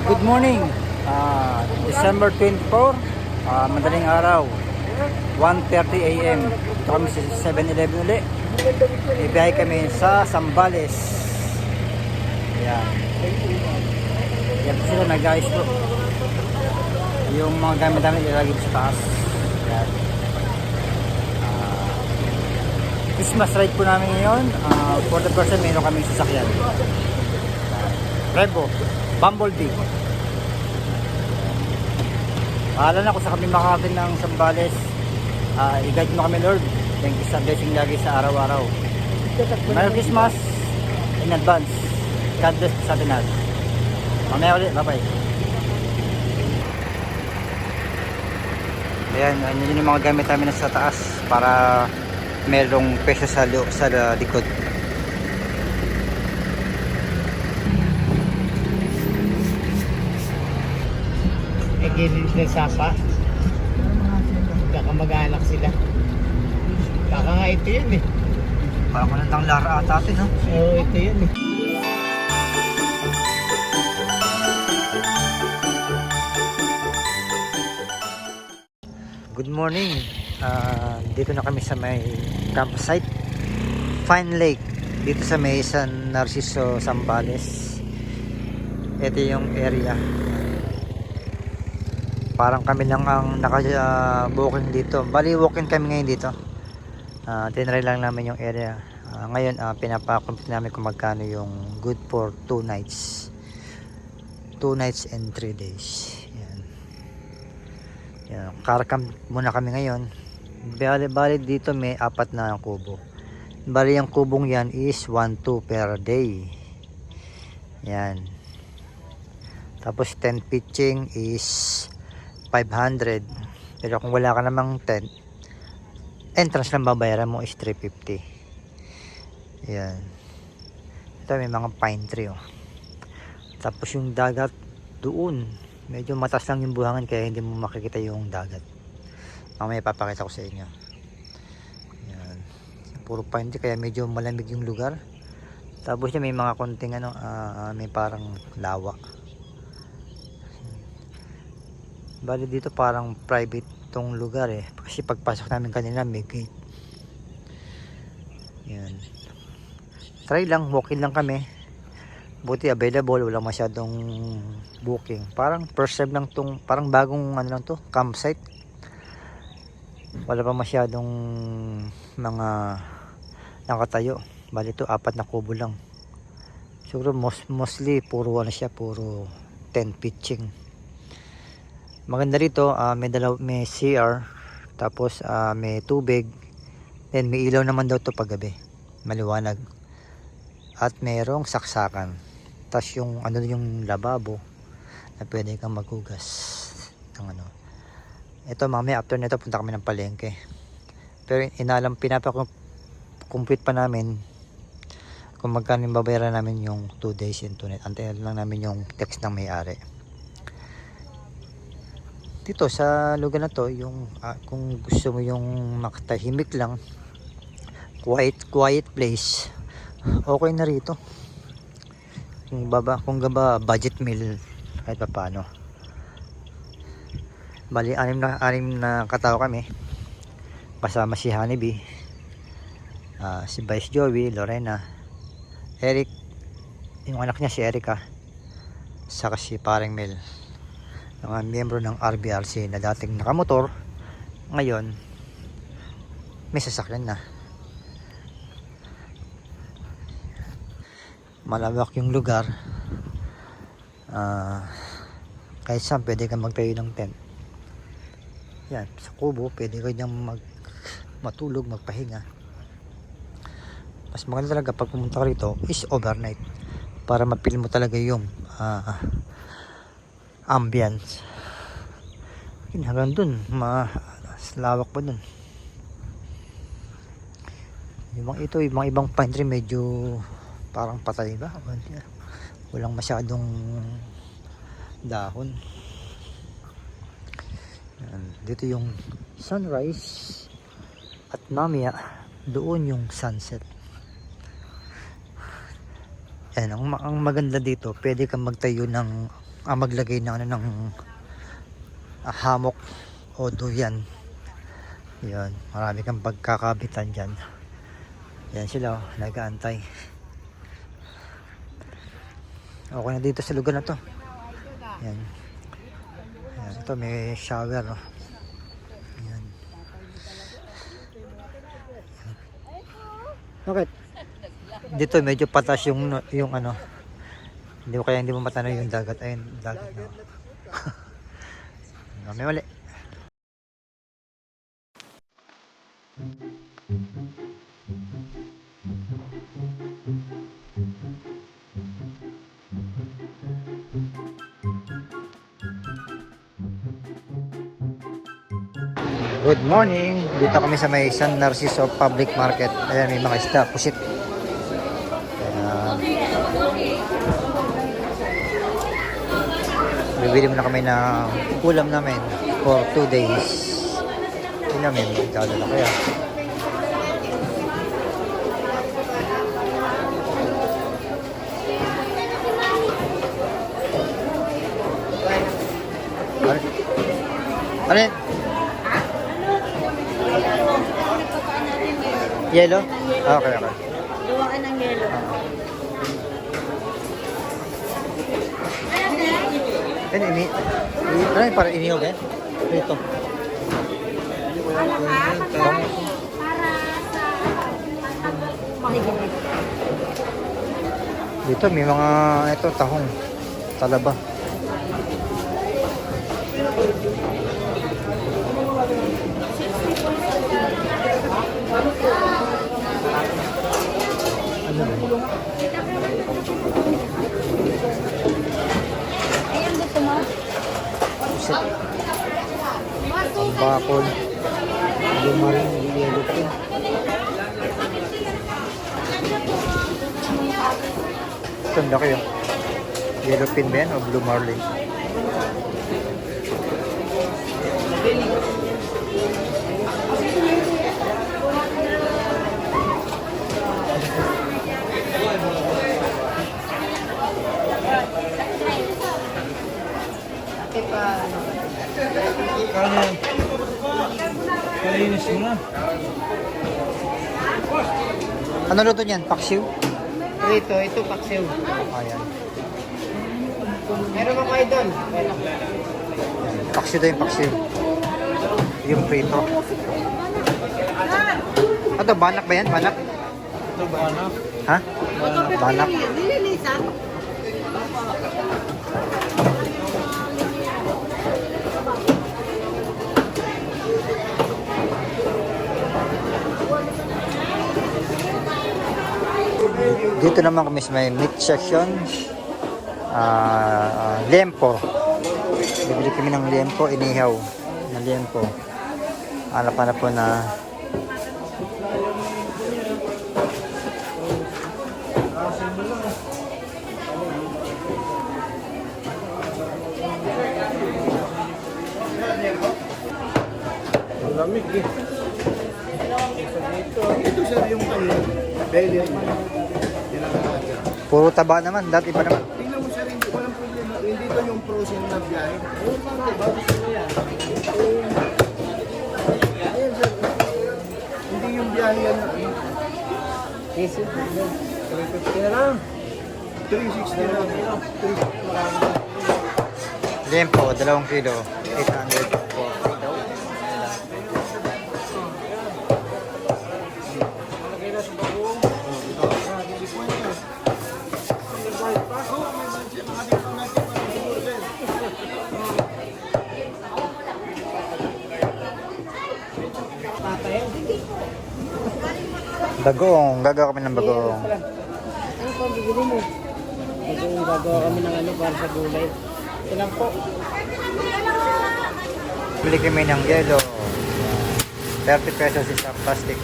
Good morning, December 24, madaling araw, 1:30 a.m. Dito kami sa 7-Eleven ulit. Ibiyahe kami sa Zambales. Ayan. Yan po sila, nag-ayos po. Yung mga gamit namin ilalagay sa taas. Ayan. Christmas ride po namin ngayon. For the person, mayroon kaming sasakyan. Revo, Bumblebee. Bahala na kung sa kami makakatin ng Zambales. I-guide mo kami, Lord. Thank you sa blessing lagi sa araw-araw. Merry Christmas in advance. God bless sa atin natin. Mamaya ulit, bye-bye. Ayan, yun yung mga gamit namin sa taas para merong peso sa likod. Gilid ng sapa. Kakamag-anak sila. Baka nga ito yun eh. Parang manandang lara ata atin, no? Oo, ito yun eh. Good morning. Dito na kami sa may campsite, Fine Lake, dito sa may San Narciso, Zambales. Ito yung area. Parang kami lang ang naka-booking dito. Bali, walk-in kami ngayon dito. Tinry lang namin yung area. Ngayon, pinapakompute namin kung magkano yung good for 2 nights. 2 nights and 3 days. Yan. Yan. Car-camp muna kami ngayon. Bali dito may 4 na kubo. Bali yung kubong yan is 1-2 per day. Yan. Tapos 10 pitching is 500. Pero kung wala ka namang tent, entrance lang babayaran mo is 350. Yan. Ito may mga pine tree, oh. Tapos yung dagat doon, medyo mataas lang yung buhangin kaya hindi mo makikita yung dagat. Mamaya papakita ko sa inyo. Yan. Puro pine tree kaya medyo malamig yung lugar. Tapos may mga konting may parang lawa. Bali dito parang private tong lugar eh. Kasi pagpasok namin kanina may gate. Yan. Try lang, walk-in lang kami. Buti available, walang masyadong booking. Parang first time lang tong, parang bagong ano lang to, campsite. Wala pa masyadong mga nakatayo. Bali ito 4 na kubo lang. Siguro mostly puro ano siya, puro 10 pitching. Maganda rito, may CR, tapos may tubig, then may ilaw naman daw to paggabi, maliwanag, at mayroong saksakan, tapos yung yung lababo na pwede kang maghugas ng ano. Ito mamaya after nito punta kami ng palengke, pero pinapakompute pa namin kung magkano yung babayaran namin yung 2 days and 2 nights. Antayin lang namin yung text ng may-ari. Dito sa lugar na to, yung kung gusto mo yung makatahimik lang, quiet place, okay na rito. Kung budget meal kahit pa paano. Bali 6 na katao kami, kasama si Honeybee, si Vice Joey, Lorena, Eric, yung anak niya si Erica, saka si Paring Mel, mga miyembro ng RBRC na dating nakamotor, ngayon may sasakyan na. Malawak yung lugar, kahit saan pwede kang magtayo ng tent. Yan, sa kubo pwede ka diyang matulog, magpahinga. Mas maganda talaga pag pumunta ka rito is overnight para mapil mo talaga yung ambience. Hanggang dun lawak pa dun. Yung mga ibang pine tree medyo parang patay ba, walang masyadong dahon. Yan. Dito yung sunrise at mamaya doon yung sunset. Yan, ang maganda dito, pwede kang magtayo ng maglagay ng ano ng hammock o duyan. Yan, marami kang pagkakabitan dyan. Yan sila, nag-aantay. Okay na dito sa lugar na to. Yan. Yan, ito may shower. Oh. Yan. Bakit? Dito medyo patas yung ano. Hindi ko kaya hindi mo matanaw yung dagat. Ayun, dagat na. May mali. Good morning. Dito kami sa may San Narciso Public Market. Ayan, may mga isda, pusit. Bibili muna kami ng ulam namin for 2 days. Hindi namin magdadala kaya. Ano yun? Yellow? Okay, okay. Luwaan ng yelo. Ano yun? Para inihog eh? Ito. Para sa mahiginig. Dito may mga ito tahong talaba. Ano ba? Ayan dito mo. Pusit. Ang bakol. Lumaring yellow pin. Ito ang laki yun. Yellow pin ba yan o blue marlin? Kalinis mo na. Ano luto niyan? Paksiw? Ito paksiw. Ayan. Meron ba kayo doon? Paksiw daw yung paksiw. Yung prito. Ano, banak ba yan? Banak? Ito ba anak? Ha? Banak. Nililisan. Dito naman kami sa may meat section. Liempo. Bibili kami ng liempo, inihaw na liempo. Hanap po na Lamig eh. Ito sir yung ano, belly. puro taba naman, dati pa naman. Tingnan mo sir, hindi walang problema. Hindi to yung frozen na biyahe. Ayan sir. Hindi yung biyahe yan. Yes sir. 350 na lang. 360 na lang. Liempo, 2 kilo, 800 po. Bagong, gagawa kami ng bagong. Ano po bibili mo? Ito yung gagawa kami ng ano para sa gulay. Ito lang po. Bili kami ng yelo. 30 pesos isang plastic.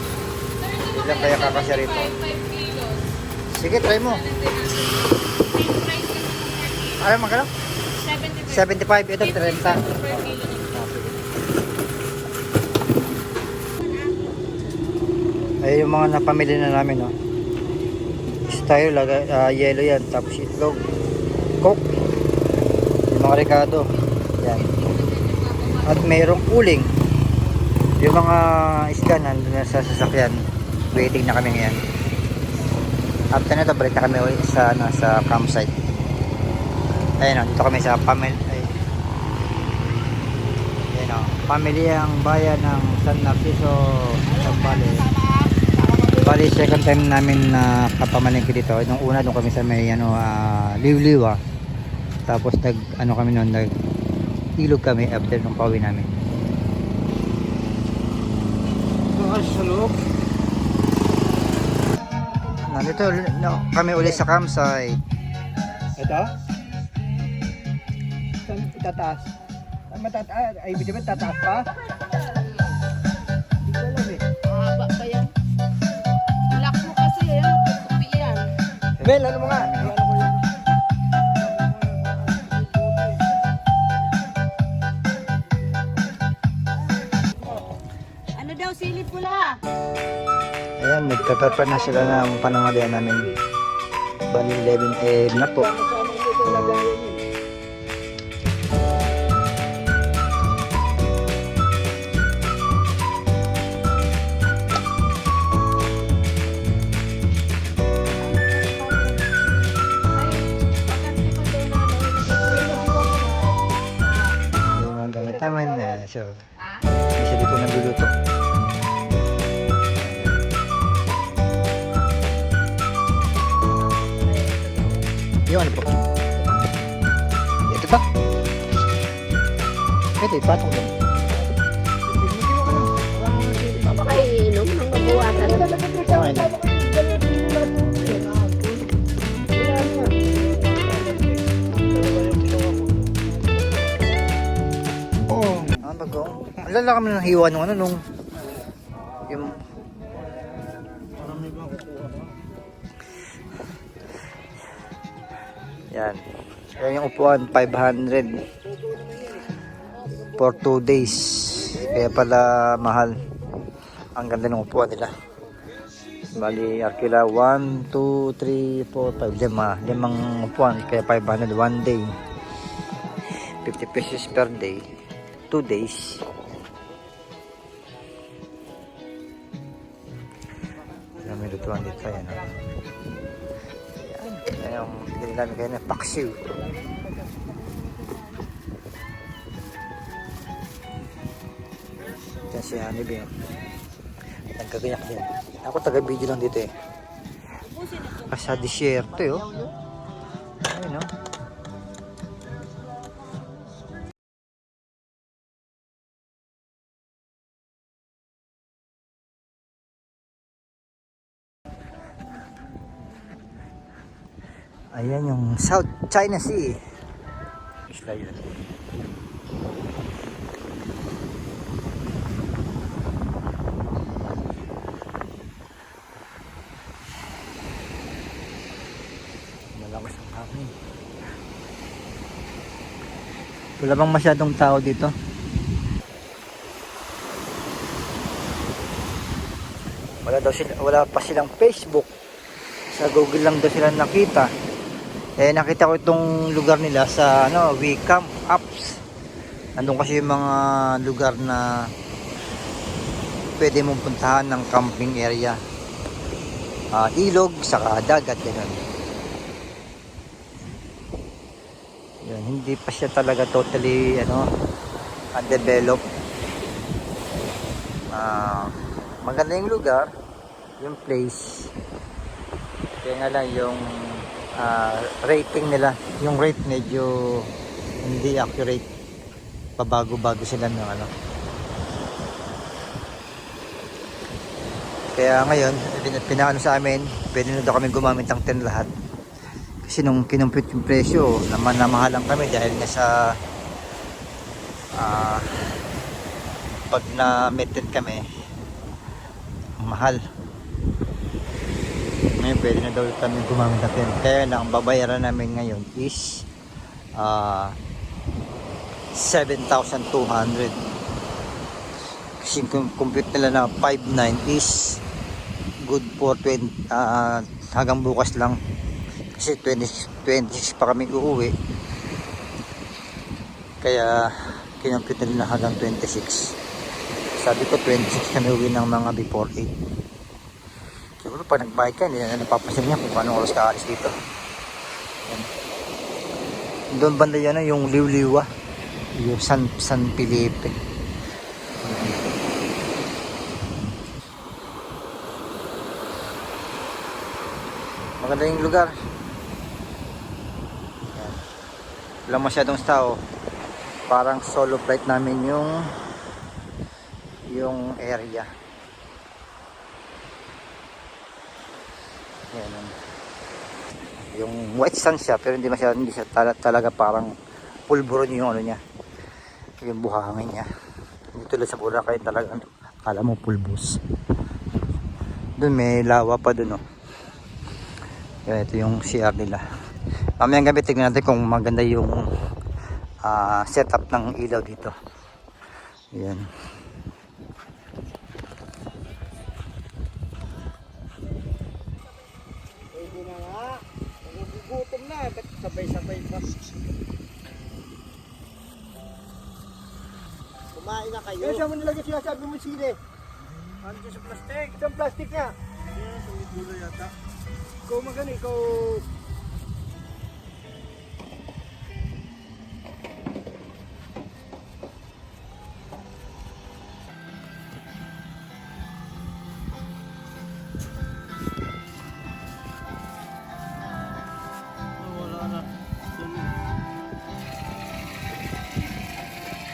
Ilan kaya kakasya rito? Sige, try mo. Alam mo magkano? 75. Ito 30. Ay yung mga napamili na namin, no. Style yellow yan, tapos itlog, coke, mga rekado. Yan. At mayroong cooling. Yung mga isda nandun na sa sasakyan. Waiting na kami ngayon. After na ito, balik na kami ulit sa campsite. Ayun, dito kami sa pamilyang bayan ng San Narciso, Zambales. Bali, second time namin na kapamalingki dito. Nung una doon kami sa may Liwliwa. Tapos kami noon, ilog kami after nung pauwi namin. Nandito kami ulit sa campsite. Ito? Saan itataas? Ay, hindi ba tataas pa? Hindi ko alam eh. Mahaba pa yan. Lock mo kasi yan. Tutupi yan. Bel, ano mo nga? Ano ko yun? Ano daw silip pula? Ayan, nagtatapa na sila ng panangalian namin. Bali 11 AM na po. Yung mga gamit namin, so, isa dito nagluluto. Yung ano po? Ito pa? Ito, ipatong lang. Papakainom ng mabuwatan. Okay na. Oo. Ang bago. Alala kami ng hiwa nung nung yung yan. Yan yung upuan, 500 for 2 days. Kaya pala mahal. Ang ganda ng upuan nila. Bali, Arkila 1, 2, 3, 4, 5, 5 limang upuan. Kaya 500 1 day. 50 pesos per day. 2 days. May lutuan dito. Yan. Yan yung pinili namin kayo ng paksiw. Yan si Hannibal. Nagkagayak din. Ako taga-video lang dito eh. Sa disyerto eh. Ayun oh. Ayan yung South China Sea. Isla yun. Malakas ang hangin. Wala bang masyadong tao dito? Wala pa silang Facebook. Sa Google lang daw sila nakita. Nakita ko itong lugar nila sa WeCamp apps. Nandun kasi yung mga lugar na pwede mong puntahan ng camping area. Ilog, saka dagat, ganun. Yun, hindi pa siya talaga totally undeveloped. Maganda yung lugar, yung place. Kaya nga lang yung rating nila, yung rate medyo hindi accurate, pabago-bago sila ng kaya ngayon pinakano sa amin, pwede na daw kami gumamit ng 10 lahat kasi nung kinumpute yung presyo naman na mahalang kami dahil nga sa pag na-meted kami mahal. Ngayon pwede na daw kami gumamit natin. Kaya lang ang babayaran namin ngayon is 7,200. Kasi compute nila na 5,900 is good for 20 hanggang bukas lang. Kasi 26 pa kami uuwi. Kaya kinumpute nila hanggang 26. Sabi ko 26 kami uwi ng mga before 8. Siguro pag nag-bike ka, hindi na napapasin niya kung anong oras ka alis dito. Yan. Doon banda yan yung Liwliwa, yung San Felipe. Maganda yung lugar. Yan. Walang masyadong tao. Parang solo flight namin yung area. Yan. Yung white sand siya pero hindi siya talaga parang pulburon yung ano niya. Yung buhangin niya. Hindi tulad sa Boracay talaga akala mo pulbos. Doon may lawa pa doon, oh. Yan, ito yung CR nila. Mamayang gabi tignan natin kung maganda yung setup ng ilaw dito. Yan. Pwede na nga. Nagugutom na. Ba't sabay-sabay pa? Kumain na kayo. Kaya saan mo nilagay sinasabi mo sili? Ano sa plastic? Isang plastic nga. Yan, sa may gulo yata. Ikaw magano, ikaw...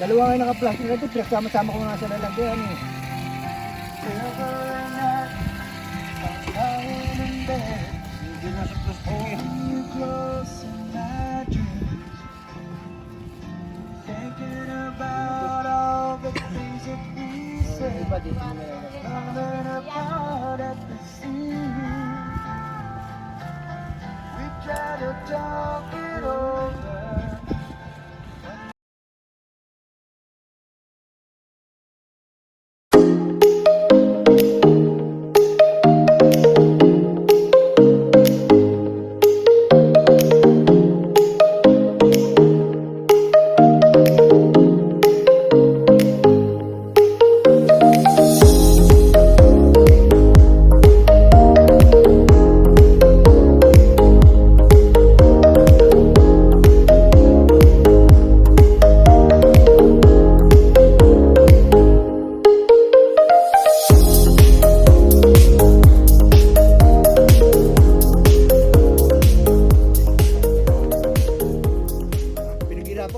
Dalawa nga naka-plastic na ito, pinagsama-sama ko nga sa lalagyan eh. Hindi na sa plastic eh. Iba dito na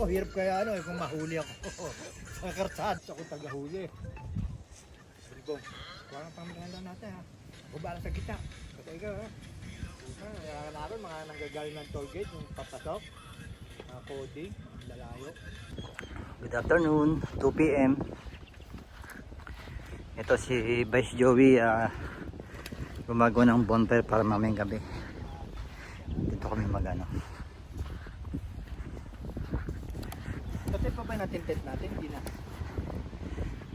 ako, hirap kaya ano, kung mahuli ako. Nakakartad ako tagahuli. Bro, parang pamilala natin ha. Bubala sa kita. Patay ka ha. Kaya naroon mga nanggagaling ng toll gate, yung papasok. Coding, lalayo. Good afternoon, 2 PM. Ito si Vice Joey gumagawa ng bonfire para mamayang gabi. Dito kami magano. Patay pa ba natin tent natin? Hindi na.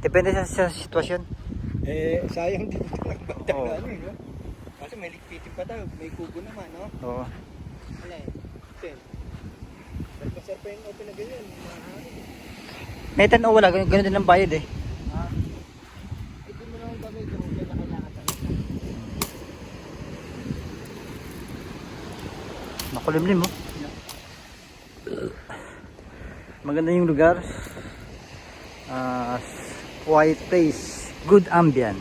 Depende sa sitwasyon. Sayang din ito nagbantay Oo. na ano eh. No? Kasi may ligpitin pa daw, may kubo naman, no? Oo. Wala eh. Tent. Nagpasar pa yung open na ganyan. May tan o wala, ganun din ang bayad eh. Ha? Ito mo lang kami kung kailangan tayo. Makulimlim mo. Maganda yung lugar. Quiet place, good ambient.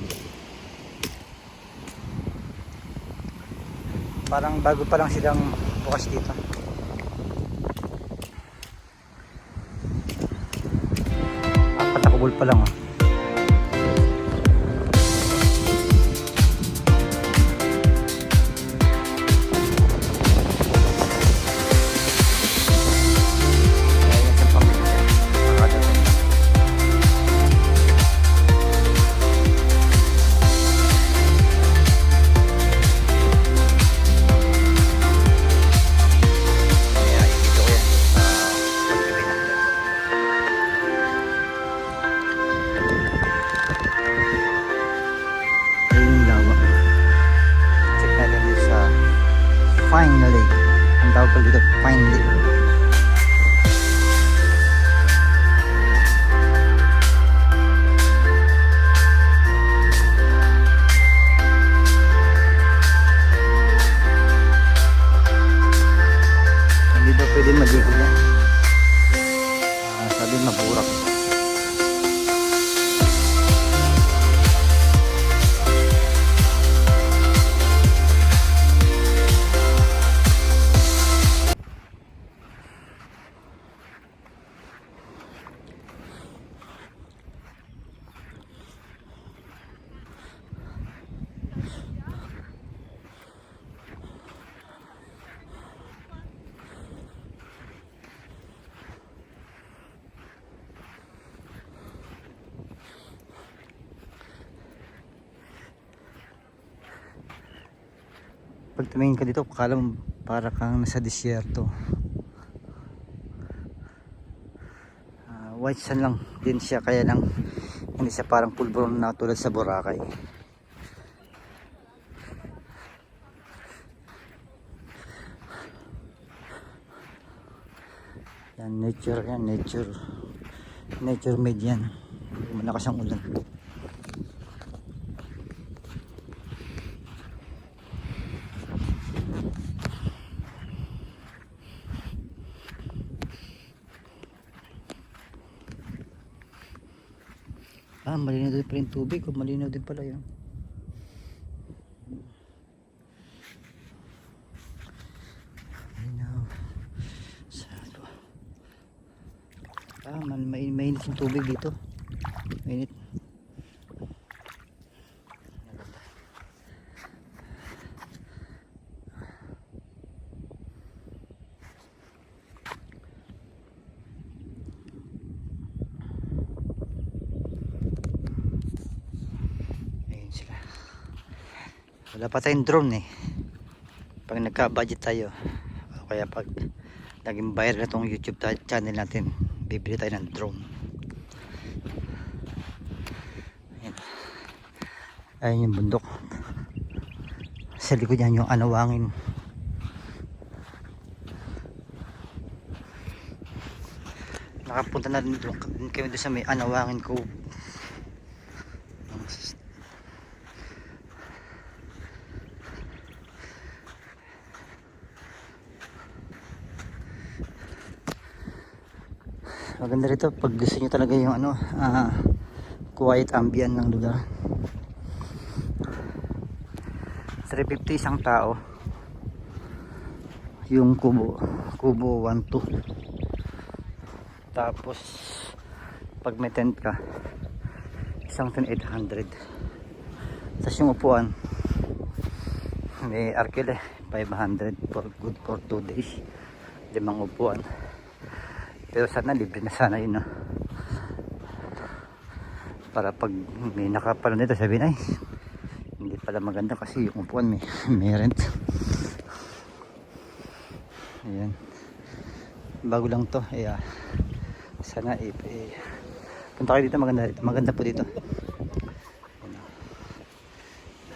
Parang bago pa lang silang bukas dito. Apat na kubol pa lang oh. na burak. Pag tumingin ka dito, akala mo para kang nasa disyerto. White sand lang din siya, kaya lang hindi siya parang pulburon na tulad sa Boracay. Yan, nature made yan. Malakas ang ulan. Malinaw din pala yung tubig. Malinaw din pala yun. Malinaw. Mainit yung tubig dito. Mainit. Wala pa tayong drone eh. Pag nagka-budget tayo, o kaya pag naging viral na tong YouTube channel natin, bibili tayo ng drone. Ayan. Ayan yung bundok. Sa likod yan yung Anawangin. Nakapunta na rin kami doon sa may Anawangin Cove. Maganda rito pag gusto nyo talaga yung quiet ambient ng lugar. 350 isang tao yung kubo 1-2. Tapos pag may tent ka, isang tent 800. Tapos yung upuan may arkile 500 good for 2 days, 5 upuan. Pero sana libre na sana yun, no? Para pag may nakapala nito sabihin ay hindi pala maganda kasi yung upuan may rent. Ayan, bago lang to. Sana punta kayo dito, maganda po dito. Ayan.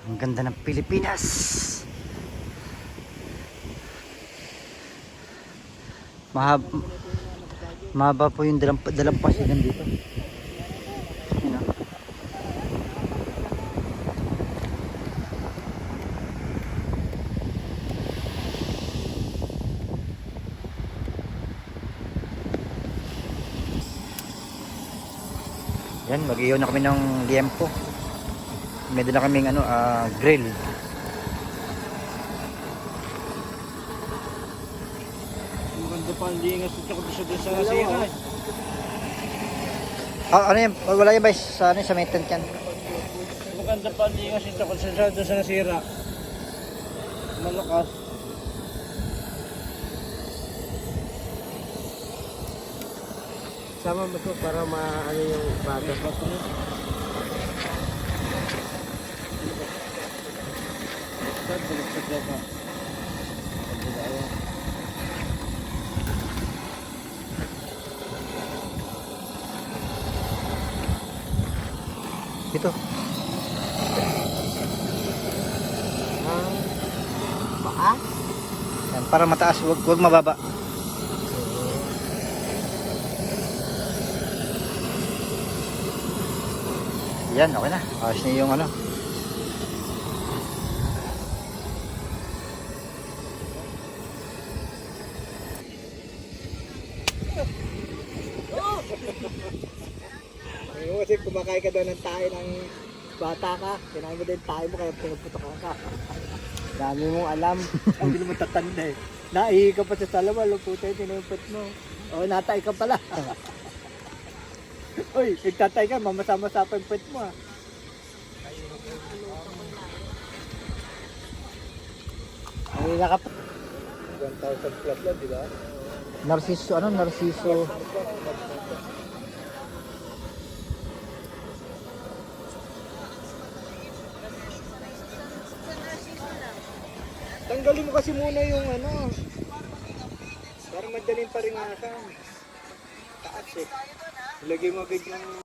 Ang ganda ng Pilipinas. Mahaba po yung dalampasigan dito. Yun, oh. Yan, mag-ihaw na kami ng liempo. May dala kaming grill. Maganda pa ang lingas at saka sa nasira. Ano yan? Wala yan ba sa may tent yan? Maganda pa ang lingas at saka sa nasira. Malakas. Sama mo ito para maano yung bata. Ito. Baka? Yan, para mataas, wag mababa. Yan, okay na. Ayos na yung Ngayon kasi kumakain ka daw ng tayo ng bata ka. Kinain mo din tayo mo kaya pinuputokan ka. Dami mong alam. Hindi mo tatanda eh. Naihi ka pa sa salaman. Luputin, tinumpot mo. O, natay ka pala. Uy, nagtatay ka. Mamasa-masa pa yung puwet mo ah. Ay, 1,000 plus lang, di ba? Narciso, ano? Narciso. Tanggalin mo kasi muna yung ano. Para madaling paringasan. Taas eh. Ilagay mo agad yung...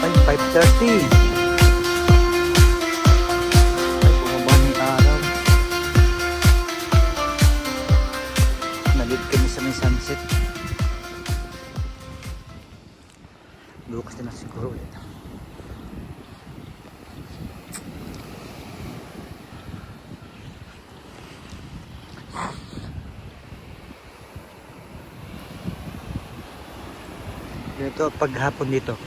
Ay, 5:30. Ay, bumaba ng araw. Nalid kami sa may sunset. Bukas na siguro ulit. Ito paghapon dito.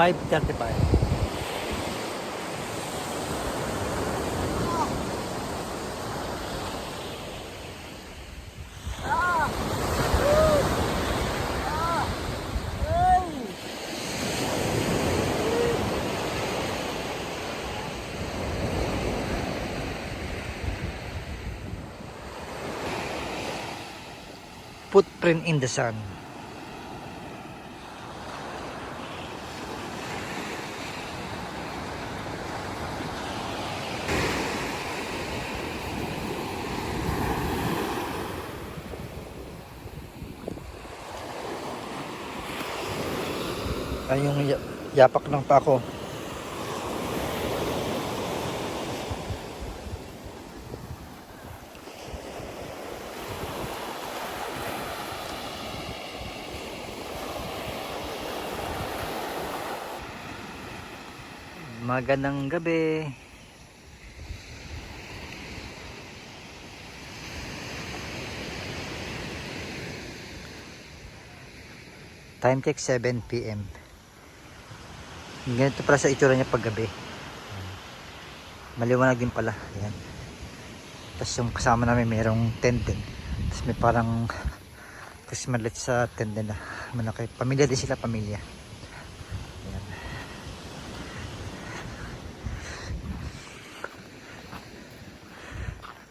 $5.35. Footprint in the sun. Ay, yung yapak ng pako. Magandang gabi. Time check 7 PM. Ganito pala sa itsura niya paggabi. Maliwanag din pala. Ayan. Tapos yung kasama namin mayroong tent din. Tapos may parang Christmas lights sa tent din na malaki. Pamilya din sila, pamilya. Ayan.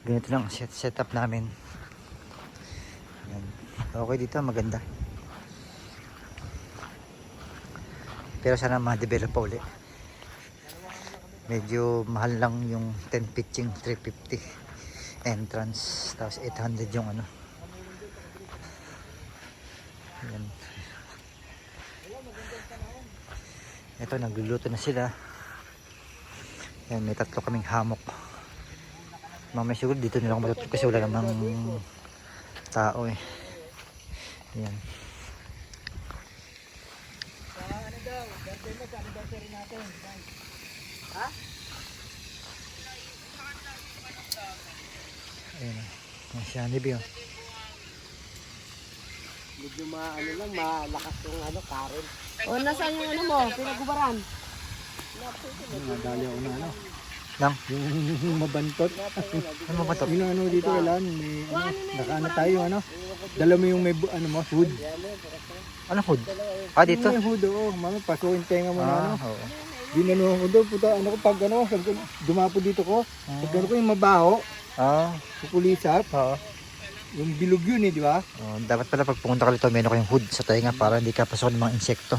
Ganito lang setup namin. Ayan. Okay dito, maganda. Pero sana ma-develop pa uli. Medyo mahal lang yung 10 pitching, 350 entrance, tapos 800 yung ano. Ayan. Ito, nagluluto na sila. Ayan, may 3 kaming hamok. Mamaya siguro dito nila ako matutulog kasi wala namang tao eh. Ayan. Ayan. Ang si Honeybee oh. Medyo malakas yung Karen. O, nasaan yung ano mo? Pinagubaran? Nadali ako na ano. Lang, Yung mabantot. ano ba ito? Yung dito kailangan may nakaano tayo Dala mo yung may food. Ano food? Ah, dito? May food mama pasukin tenga mo Ah, na oo. Ginano ko doon puta pag sabi ko, dumapo dito ko. Pag ko yung mabaho, Ah, kukulisap, oo. yung bilog yun di ba? Oh, dapat pala pag pumunta ka dito, meron kayong hood sa tainga para hindi ka pasok ng mga insekto.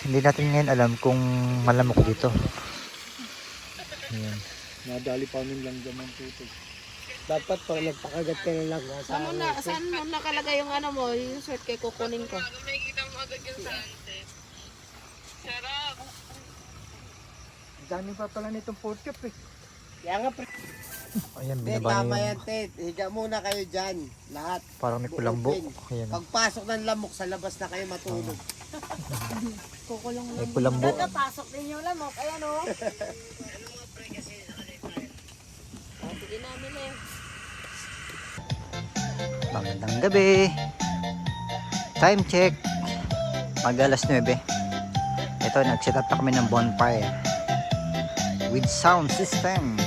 Hindi natin ngayon alam kung malamok dito. Ayan. Nadali pa min lang dyan ng tutog. Dapat pag nagpakagat ka na lang. Saan mo nakalagay yung ano mo? Yung shirt kay kukunin ko. Dami pa pala nitong pork chop eh. Kaya nga, Ayan, Ted, binaba tama niya yan, yung Ted. Higa muna kayo dyan. Lahat. parang may kulambo. Ayan. Pagpasok ng lamok, sa labas na kayo matulog. Kukulong May kulambo. pasok din yung lamok. Ayan o. Sige namin eh. Magandang gabi. Time check. Mag alas 9. Ito, nag-set up na kami ng bonfire with sound system.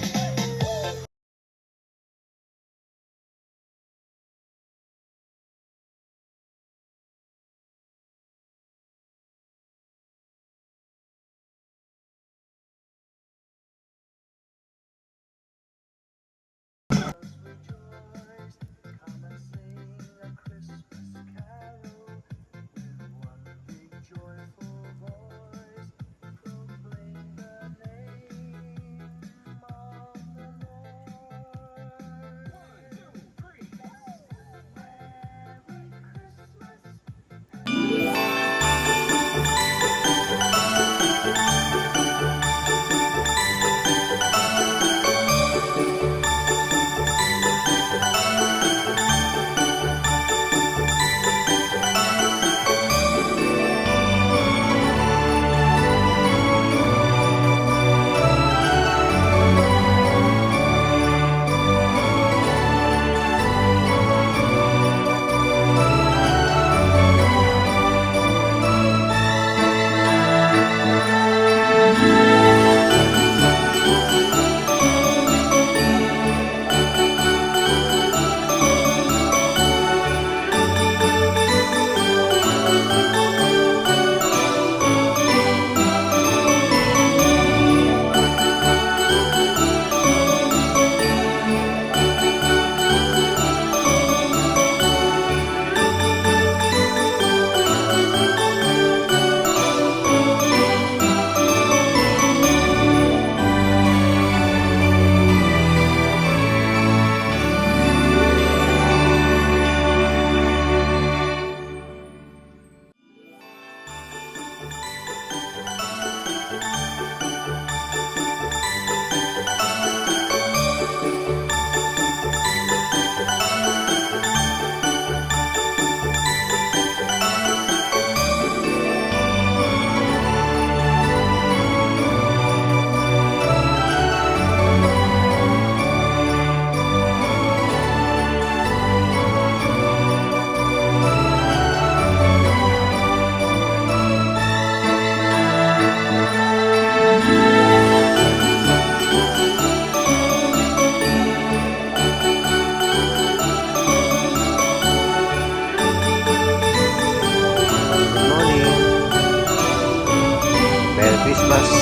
Bus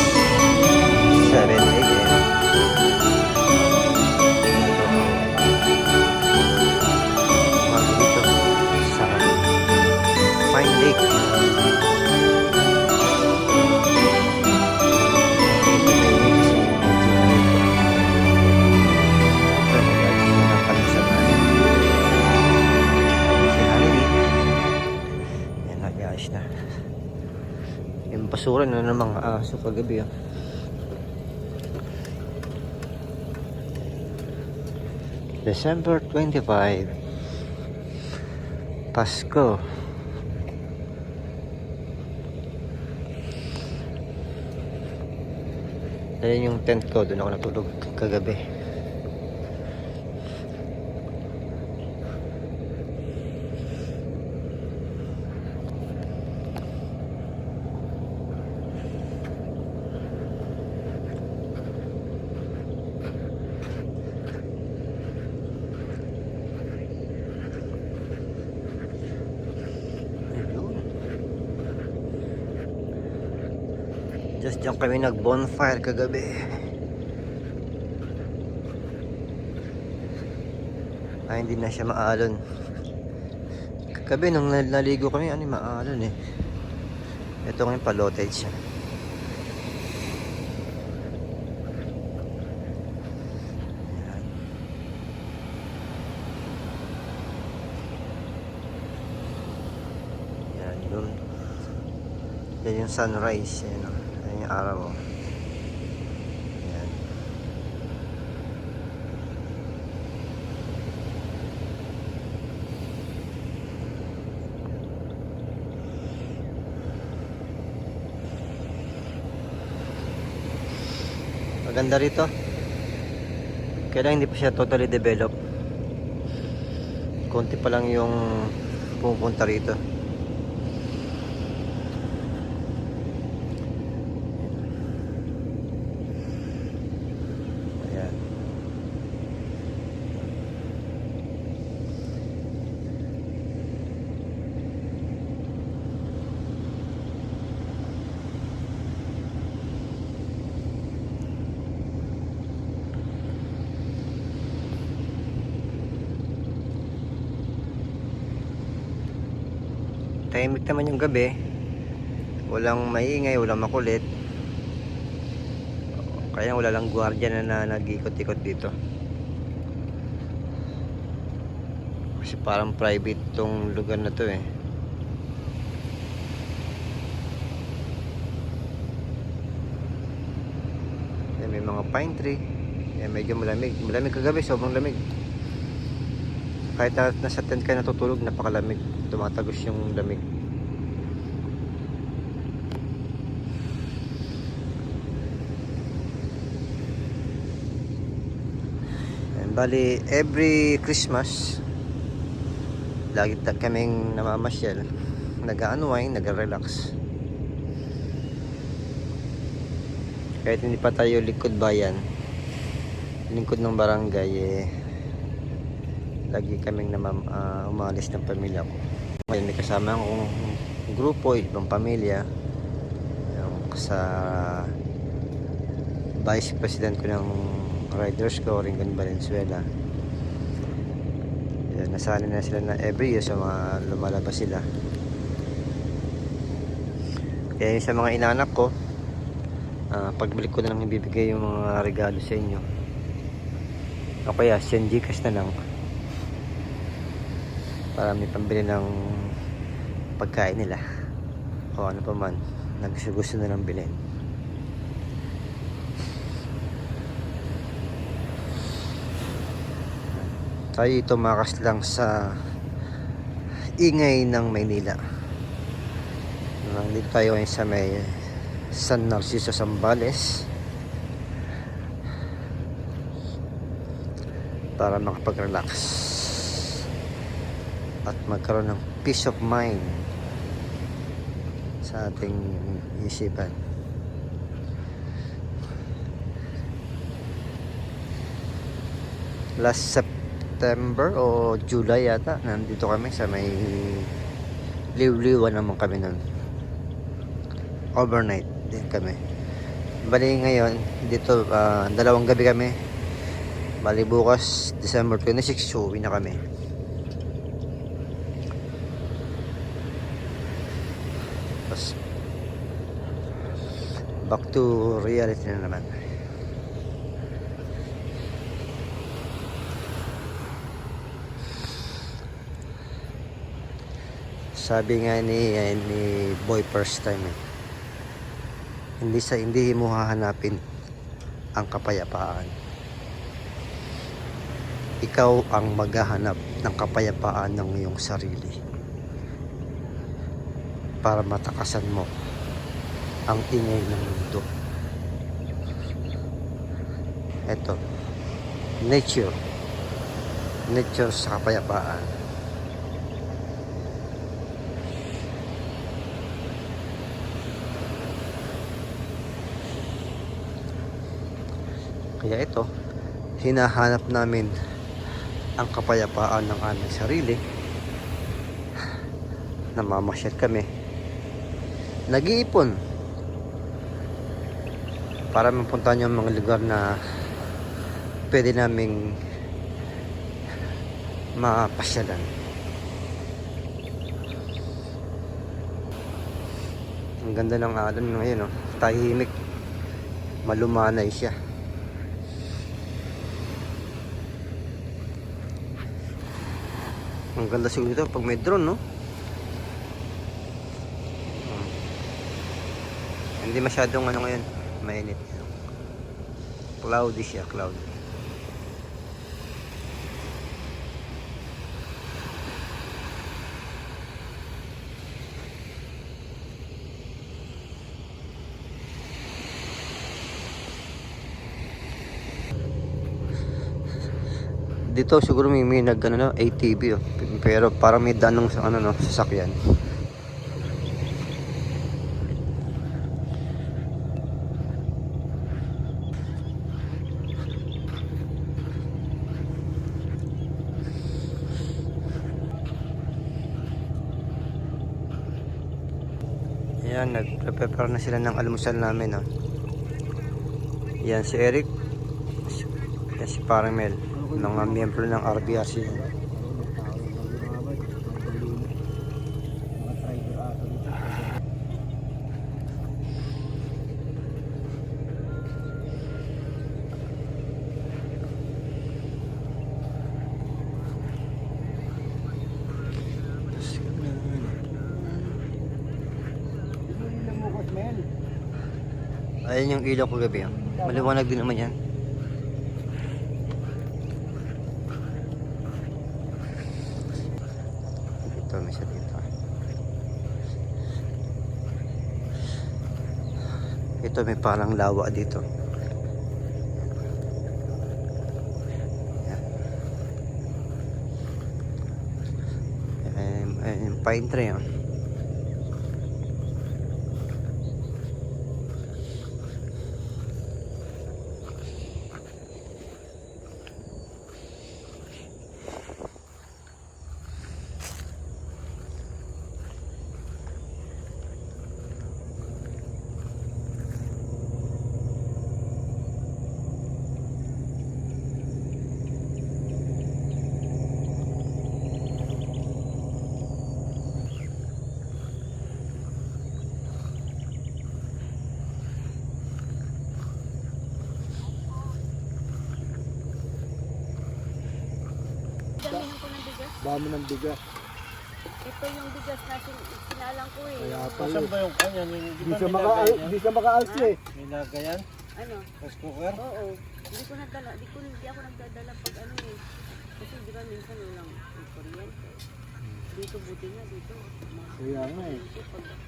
7 a.m. Dito sa Fine Lake. Na yung basuran na ng mga aso kagabi December 25 Pasko. Ayan yung tent ko, doon ako natulog kagabi. Just diyan kami nag-bonfire kagabi. Ay, hindi na siya maalon. Kagabi nung naligo kami, maalon eh. Ito ngayon palotage siya. Yan, yun. Yan yung sunrise. Yan, yung araw. Ayan. Maganda rito. Kaya lang hindi pa siya totally developed. Konti pa lang yung pupunta rito. Tahimik naman yung gabi. Walang maingay, walang makulit. Kaya wala lang gwardiya na nag-ikot-ikot dito. Kasi parang private tong lugar na to eh. Yan, may mga pine tree. Yan, medyo malamig. Malamig kagabi, sobrang lamig. Kahit nasa tent kayo natutulog, napakalamig. Tumatagos yung lamig. And bali, every Christmas, lagi kaming namamasyal. Nag-unwind, nag-relax. Kahit hindi pa tayo likod bayan, lingkod ng barangay, lagi kaming umalis ng pamilya ko. Ngayon may kasama akong grupo, ibang pamilya. Yung sa vice president ko ng riders ko, Ringan Valenzuela. Yan, nasanay na sila na every year sa mga lumalabas sila. Kaya sa mga inanak ko, pagbalik ko na lang ibibigay yung mga regalo sa inyo. O kaya, send Gcash na lang. Para may pambili ng pagkain nila o ano pa man na gusto nilang bilhin. Tayo tumakas lang sa ingay ng Maynila. Nandito tayo ngayon sa may San Narciso, Zambales, para makapag-relax at magkaroon ng peace of mind sa ating isipan. Last September o July yata, nandito kami sa may liw-liwan naman kami nun. Overnight din kami. Bali ngayon, dito, dalawang gabi kami. Bali bukas, December 26, so uwi na kami. Tapos, back to reality na naman. Sabi nga ni Boy first time hindi mo hahanapin ang kapayapaan. Ikaw ang maghahanap ng kapayapaan ng iyong sarili para matakasan mo ang ingay ng mundo. Eto, nature sa kapayapaan. Kaya ito, hinahanap namin ang kapayapaan ng aming sarili. Namamasyal kami, nag-iipon para mapuntahan yung mga lugar na pwede naming mapasyalan. Ang ganda ng alon ngayon, tahimik, malumanay siya. Ang ganda siguro dito pag may drone, no? Hindi masyadong ngayon, mainit. Cloudy siya, cloudy. Dito siguro may ATV, pero parang may daan ng sasakyan. Ayan, nagpe-prepare na sila ng almusal namin. Yan si Eric, yan si Paramel, mga miyembro ng RBRC. Ayan yung ilaw ko gabi. Maliwanag din naman yan. Ito, may isa dito. Ito, may parang lawa dito. Ayan yung pine tree. Damihan ko ng bigas. Dami ng bigas. Ito yung bigas na sinalang ko eh. Kaya pala. Saan ba yung kanya? Di siya maka-alsi eh. May lagayan? Ano? Rice cooker? Oo. Hindi ko nagdala. Hindi ako nagdadala pag ano eh. Kasi di ba minsan walang kuryente. Dito buti nga dito. Kaya nga eh.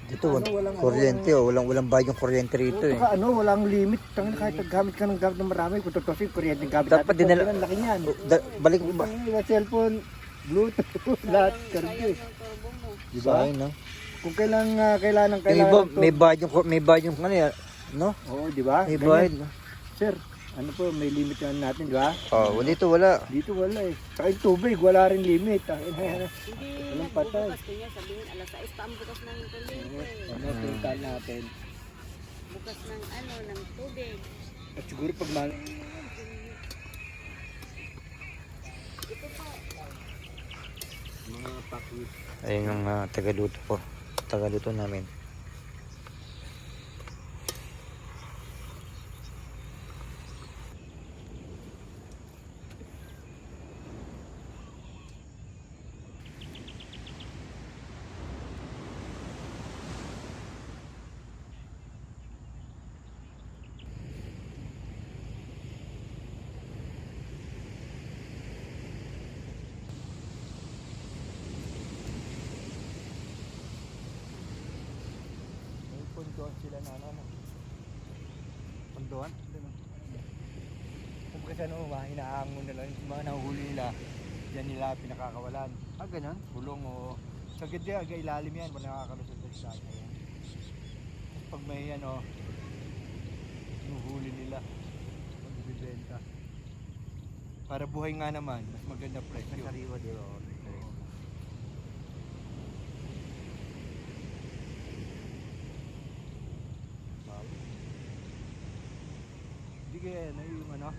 Dito, walang kuryente. Walang bayad yung kuryente rito eh. Saka walang limit. Tangin kahit gamit ka ng gamit ng marami, kung tutusin, kuryente ng gamit Dapat dinala. Ang laki niyan. Balik mo ba? Yung cellphone, Bluetooth, lahat, karga eh. Sayang yung turbo mo. Diba? Sayang, no? Kung kailangan Yung iba, may bayad yung ano, no? Oo, di ba? May Ganyan. bayad. Sir, ano po, may limit yan natin, di ba? Oh, dito wala. Dito wala eh. Saka yung tubig, wala rin limit. Hindi Walang patay. nagbubukas ko niya. Sabihin alas 6 pa ang bukas ng kuryente. Ano, puntahan natin. bukas ng ano, ng tubig. At siguro pag mahal. Ito po. Mga pakwit. Ayun yung tagaluto po. Tagaluto namin. May pundoan sila na ano. Pundoan? Kung kasi ano, hinahangon nila, yung mga nahuhuli nila, yan nila pinakakawalan. Ah, ganun? Bulong o sa ganda, ilalim yan, wala nakakalusot sa sasya yan. Tapos pag may ano, nuhuli nila, magbibenta. Para buhay nga naman, mas maganda presyo. Sariwa, di ba? Wow. Hindi kaya ano, yung ano,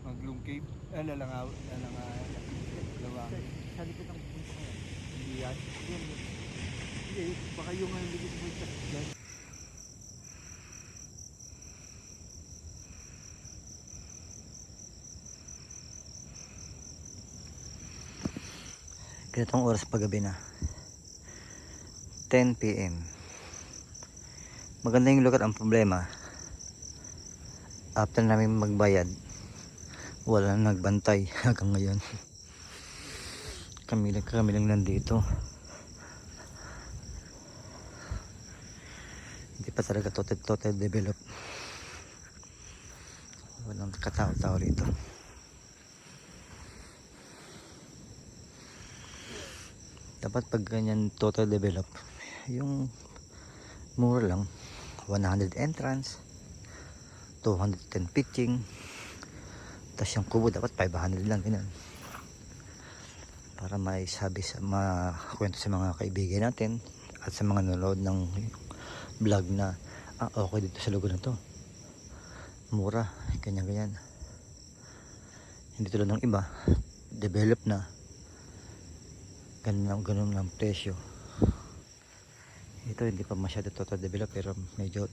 maglungkib, lalangaw, Sa likod ng punto ko yan. hindi yan. Hindi, baka yung ligid mo dyan. Ganitong oras paggabi na. 10 PM. Maganda yung lugar. Ang problema, after namin magbayad, wala nang nagbantay hanggang ngayon. Kami lang nandito. Hindi pa talaga total develop. Walang katao-tao rito. Dapat pag ganyan total develop, yung mura lang, 100 entrance, 210 pitching, tapos yung kubo dapat 500 lang, ganun. Para may sabi sa kwento sa mga kaibigan natin at sa mga nanonood ng vlog na okay dito sa lugar na to, mura, ganyan. Hindi tulad ng iba, develop na, ganun lang presyo. Ito hindi pa masyado total develop pero medyo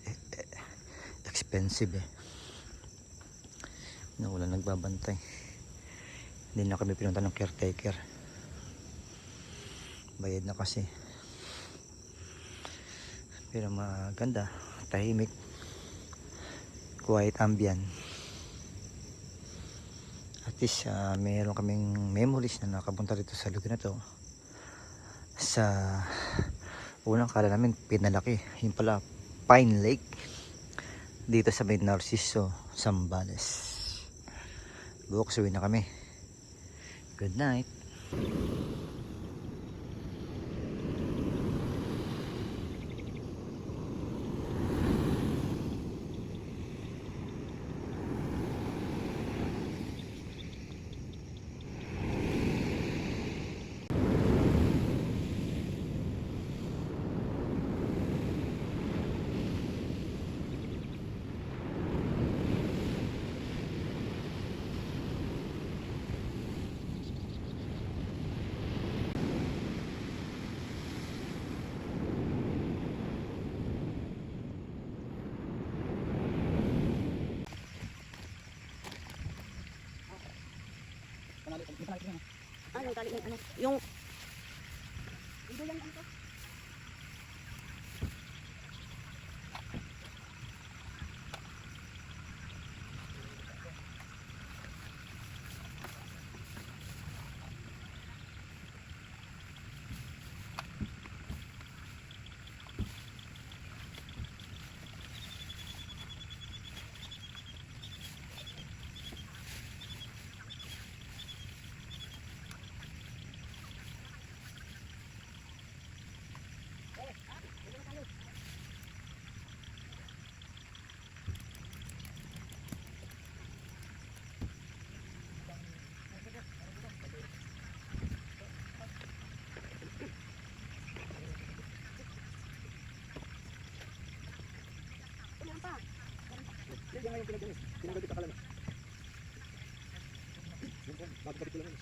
expensive na wala nagbabantay. Hindi na kami pinunta ng caretaker, bayad na kasi. Pero maganda, tahimik, quiet ambient. At least mayroon kaming memories na nakapunta rito sa lugar na to. Sa unang kala namin pinalaki, yung pala Pine Lake dito sa may Narciso, Zambales. Bukas uwi na kami. Good night. Ano, galing ng ano? Yung... Ito lang ito. yung pinag-anis. Tinanggal kita kalan. Yung po, bakit ko lang yun.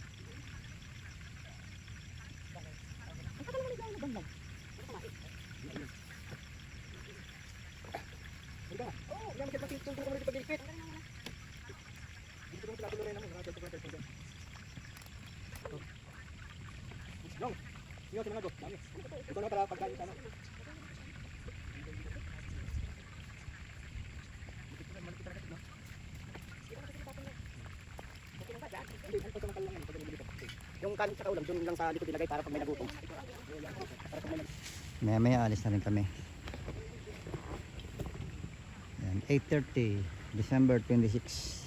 Ito na para pagkain sana. Yung kanin sa ulam, doon lang sa likod ilagay para pag may nagutom. Maya alis na rin kami. Yan, 8:30 December 26.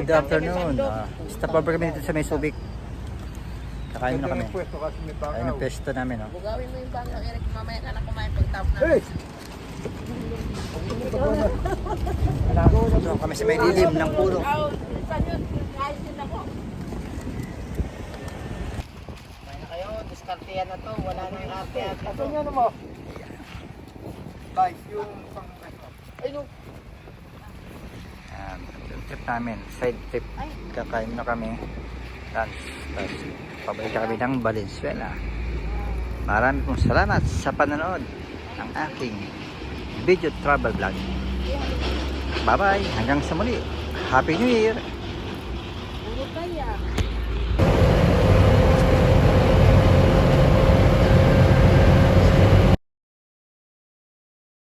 Good afternoon. Stop over kami dito sa may Subic. Kakain na kami. Pwesto kasi may Ayun ang pesto namin. Oh. Bugawin mo yung bangka, Eric. Mamaya ka na kumain pagtapos na. Hey! Doon kami sa may dilim ng pulo. Saan yun? Kahit din ako. Kaya na kayo, diskartehan na to. Wala nang arte at Ito nyo ano mo? Guys, yung pang... Ay, no. Yan, trip namin. Side trip. Kakain na kami. Lunch. Tapos pabalik na kami ng Valenzuela. Marami pong salamat sa panonood ng aking video travel vlog. Bye bye. Hanggang sa muli. Happy New Year. Puro kaya.